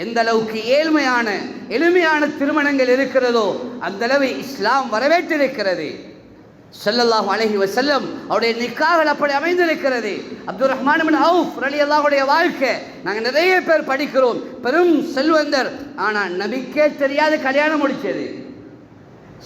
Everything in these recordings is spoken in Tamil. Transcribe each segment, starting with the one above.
எந்த அளவுக்கு ஏழ்மையான எளிமையான திருமணங்கள் இருக்கிறதோ அந்த அளவு இஸ்லாம் வரவேற்றிருக்கிறது. ஸல்லல்லாஹு அலைஹி வஸல்லம் அவருடைய நிக்காஹ்கள் அப்படி அமைந்திருக்கிறது. அப்துர் ரஹ்மான் இப்னு அவுஃப் ரலியல்லாஹுடைய வாழ்க்கை நாங்கள் நிறைய பேர் படிக்கிறோம். பெரும் செல்வந்தர், ஆனால் நபிக்கே தெரியாது கல்யாணம் முடிச்சது.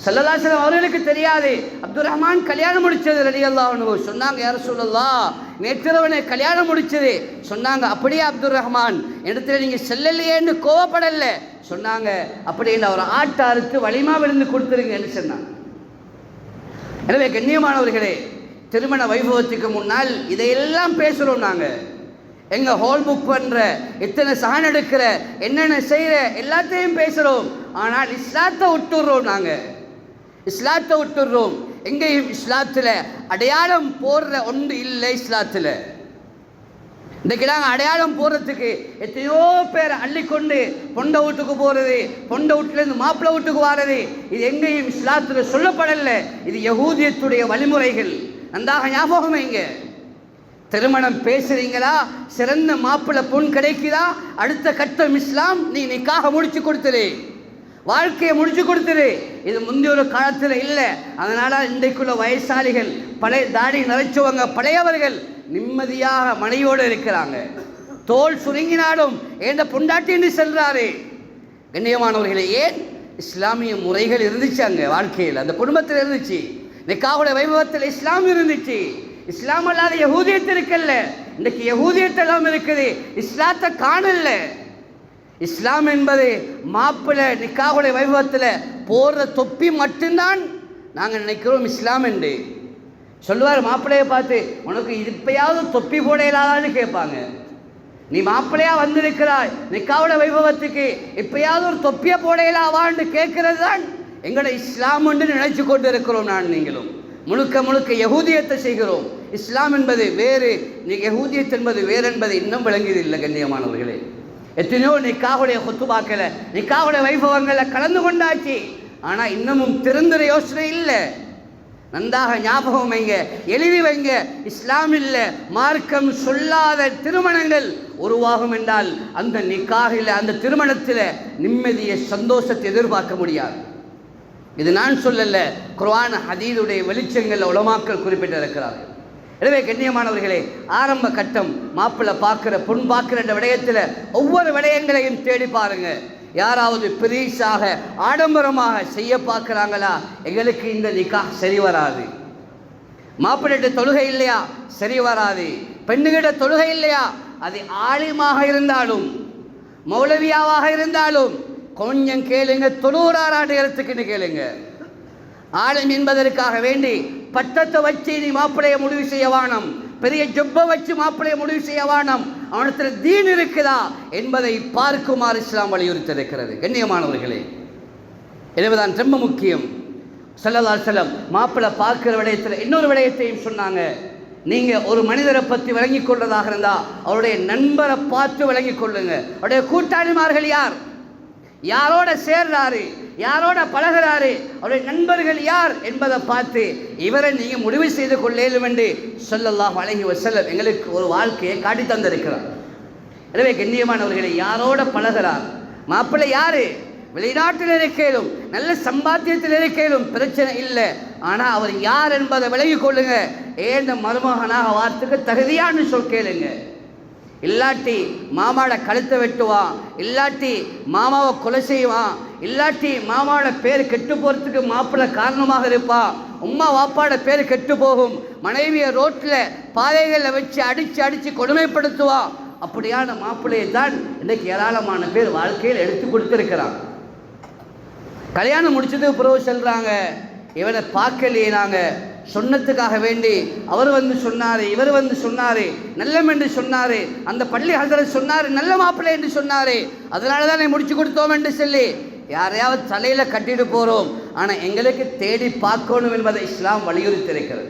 ஸல்லல்லாஹு அலைஹி வஸல்லம் அவர்களுக்கு தெரியாது அப்துர் ரஹ்மான் கல்யாணம் முடிச்சது ரலியல்லாஹு அன்ஹு. சொன்னாங்க, யா ரசூலல்லாஹ் நேற்றிரவனே கல்யாணம் முடிச்சது. சொன்னாங்க, அப்படியே அப்துர் ரஹ்மான் இடத்துல நீங்கள் செல்லலையேன்னு கோவப்படல. சொன்னாங்க, அப்படியே அவர் ஆட்டை அறுத்து வலிமா விருந்து கொடுத்துருங்க என்று சொன்னாங்க. எனவே கண்ணியமானவர்களே, திருமண வைபவத்துக்கு முன்னால் இதையெல்லாம் பேசுகிறோம். நாங்கள் எங்கள் ஹோல் புக் பண்ணுற, எத்தனை சான் எடுக்கிற, என்னென்ன செய்கிற எல்லாத்தையும் பேசுகிறோம். ஆனால் இஸ்லாத்தை விட்டுடுறோம். நாங்கள் இஸ்லாத்தை விட்டுடுறோம். எங்கேயும் இஸ்லாத்தில் அடையாளம் போடுற ஒன்று இல்லை. இஸ்லாத்தில் இன்றைக்கு நாங்கள் அடையாளம் போடுறதுக்கு எத்தனையோ பேர் அள்ளிக்கொண்டு பொண்டை வீட்டுக்கு போகிறது, பொண்டை வீட்டிலேருந்து மாப்பிள்ளை வீட்டுக்கு வாரது, இது எங்கேயும் இஸ்லாத்தில் சொல்லப்படலை. இது யஹூதியத்துடைய வழிமுறைகள். நன்றாக ஞாபகம் வைங்க. திருமணம் பேசுறீங்களா, சிறந்த மாப்பிள்ளை பொன் கிடைக்குதா, அடுத்த கட்டம் இஸ்லாம், நீ நிக்காக முடிச்சு கொடுத்துரு, வாழ்க்கையை முடிச்சு கொடுத்துரு. இது முந்தைய ஒரு காலத்தில் இல்லை. அதனால இன்றைக்குள்ள வயசாளிகள், பழைய தாடி நிறைச்சவங்க, பழையவர்கள் நிம்மதியாக மனையோடு இருக்கிறாங்க. தோல் சுருங்கினாலும் ஏண்ட பொண்டாட்டி என்று செல்றாரு. கண்ணியமானவர்களே, ஏன் இஸ்லாமிய முறைகள் இருந்துச்சு அங்கே வாழ்க்கையில், அந்த குடும்பத்தில் இருந்துச்சு. நிக்காஹுடைய வைபவத்தில் இஸ்லாம் இருந்துச்சு. இஸ்லாம் அல்லாத யஹூதியத்து இருக்கல்ல. இன்றைக்கு யஹூதியத்தெல்லாம் இருக்குது, இஸ்லாத்தை காணல. இஸ்லாம் என்பது மாப்பிள்ளை நிக்காஹுடைய வைபவத்தில் போடுற தொப்பி மட்டும்தான் நாங்கள் நினைக்கிறோம் இஸ்லாம் என்று. சொல்லுவார் மாப்பிள்ளையை பார்த்து, உனக்கு இப்பயாவது தொப்பி போடையிலாதான்னு கேட்பாங்க. நீ மாப்பிள்ளையா வந்திருக்கிறாய் நிக்காஹுடைய வைபவத்துக்கு, இப்பயாவது ஒரு தொப்பியை போடையிலாவான்னு கேட்கறது தான் எங்களோட இஸ்லாம் என்று நினைச்சு கொண்டு இருக்கிறோம். நான் நீங்களும் முழுக்க முழுக்க யஹூதியத்தை செய்கிறோம். இஸ்லாம் என்பது வேறு, யஹூதியத் என்பது வேறு என்பது இன்னும் விளங்கியதில்லை. கண்ணியமானவர்களே, எத்தனையோ நிக்காஹுடைய குத்துபாக்களை, நிக்காஹுடைய வைபவங்களில் கலந்து கொண்டாச்சு. ஆனால் இன்னமும் திருந்துற யோசனை இல்லை. நன்றாக ஞாபகம் வைங்க, எழுதி வைங்க. இஸ்லாம் இல்லை, மார்க்கம் சொல்லாத திருமணங்கள் உருவாகும் என்றால் அந்த நிக்காஹில், அந்த திருமணத்தில் நிம்மதியை, சந்தோஷத்தை எதிர்பார்க்க முடியாது. இது நான் சொல்லல, குர்ஆன் ஹதீஸுடைய வெளிச்சங்கள் உலமாக்கள் குறிப்பிட்டிருக்கிறார்கள். எனவே கண்ணியமானவர்களே, ஆரம்ப கட்டம் மாப்பிள்ளை பார்க்குற, பொன் பார்க்குற விடயத்தில் ஒவ்வொரு விடயங்களையும் தேடி பாருங்க. யாராவது பெரிசாக ஆடம்பரமாக செய்ய பார்க்குறாங்களா, எங்களுக்கு இந்த நிக்காஹ் சரி வராது. மாப்பிள்ளைகிட்ட தொழுகை இல்லையா, சரி வராது. பெண்ணுகிட்ட தொழுகை இல்லையா, அது ஆலிமாக இருந்தாலும் மௌலவியாவாக இருந்தாலும் கொஞ்சம் கேளுங்க, தொழுகிறாராண்டு இடத்துக்குன்னு கேளுங்க. ஆலிம் என்பதற்காக வேண்டி பட்டத்தை வச்சு நீ மாப்பிள்ளையை முடிவு செய்ய வானம், பெரிய ஜொப்பை வச்சு மாப்பிள்ளையை முடிவு செய்ய வானம். அவனத்தில் தீன் இருக்குதா என்பதை பார்க்குமாறு இஸ்லாம் வலியுறுத்தி இருக்கிறது. கண்ணியமானவர்களே, எனவேதான் ரொம்ப முக்கியம். ஸல்லல்லாஹு அலைஹி வஸல்லம் மாப்பிள்ளை பார்க்கிற விடயத்தில் இன்னொரு விடயத்தையும் சொன்னாங்க. நீங்கள் ஒரு மனிதரை பற்றி விளங்கிக் கொள்வதாக இருந்தால் அவருடைய நண்பரை பார்த்து விளங்கிக் கொள்ளுங்க. அவருடைய கூட்டாளிமார்கள் யார், யாரோட சேர்றாரு, யாரோட பழகிறாரு, அவருடைய நண்பர்கள் யார் என்பதை பார்த்து இவரை நீங்கள் முடிவு செய்து கொள்ளேலும் என்று ஸல்லல்லாஹு அலைஹி வஸல்லம் எங்களுக்கு ஒரு வாழ்க்கையை காட்டி தந்திருக்கிறார். எனவே கண்ணியமானவர்களை, யாரோட பழகிறார், மாப்பிள்ளை யாரு, வெளிநாட்டில் இருக்கேலும் நல்ல சம்பாத்தியத்தில் இருக்கேலும் பிரச்சனை இல்லை. ஆனால் அவர் யார் என்பதை விலகிக் கொள்ளுங்க. ஏந்த மருமகனாக வார்த்தைக்கு தகுதியான்னு சொல் கேளுங்க. இல்லாட்டி மாமாவோட கழுத்தை வெட்டுவான், இல்லாட்டி மாமாவை கொலை செய்வான், இல்லாட்டி மாமாவோட பேர் கெட்டு போகிறதுக்கு மாப்பிள்ளை காரணமாக இருப்பான், உம்மா வாப்பாவோட பேர் கெட்டு போகும், மனைவியை ரோட்டில் பாதைகளில் வச்சு அடித்து கொடுமைப்படுத்துவான். அப்படியான மாப்பிள்ளையை தான் இன்றைக்கு ஏராளமான பேர் வாழ்க்கையில் எடுத்து கொடுத்துருக்கிறான். கல்யாணம் முடிச்சதுக்கு பிறகு சொல்கிறாங்க, இவனை பார்க்கலையே நாங்கள், சொன்னதுக்காக வேண்டி அவர் வந்து சொன்னார், இவர் வந்து சொன்னார், நல்லம் என்று சொன்னார், அந்த பள்ளி ஹதரத் சொன்னார் நல்ல மாப்பிள்ளை என்று சொன்னார், அதனால தான் முடிச்சு கொடுத்தோம் என்று சொல்லி யாரையாவது தலையில் கட்டிட்டு போகிறோம். ஆனால் எங்களுக்கு தேடி பார்க்கணும் என்பதை இஸ்லாம் வலியுறுத்தியிருக்கிறது.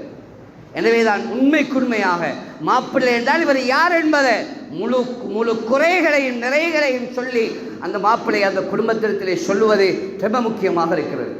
எனவே தான் உண்மைக்குண்மையாக மாப்பிள்ளை என்றால் இவர் யார் என்பதை முழு முழு குறைகளையும் நிறைகளையும் சொல்லி அந்த மாப்பிள்ளை அந்த குடும்பத்திலே சொல்லுவது ரொம்ப முக்கியமாக இருக்கிறது.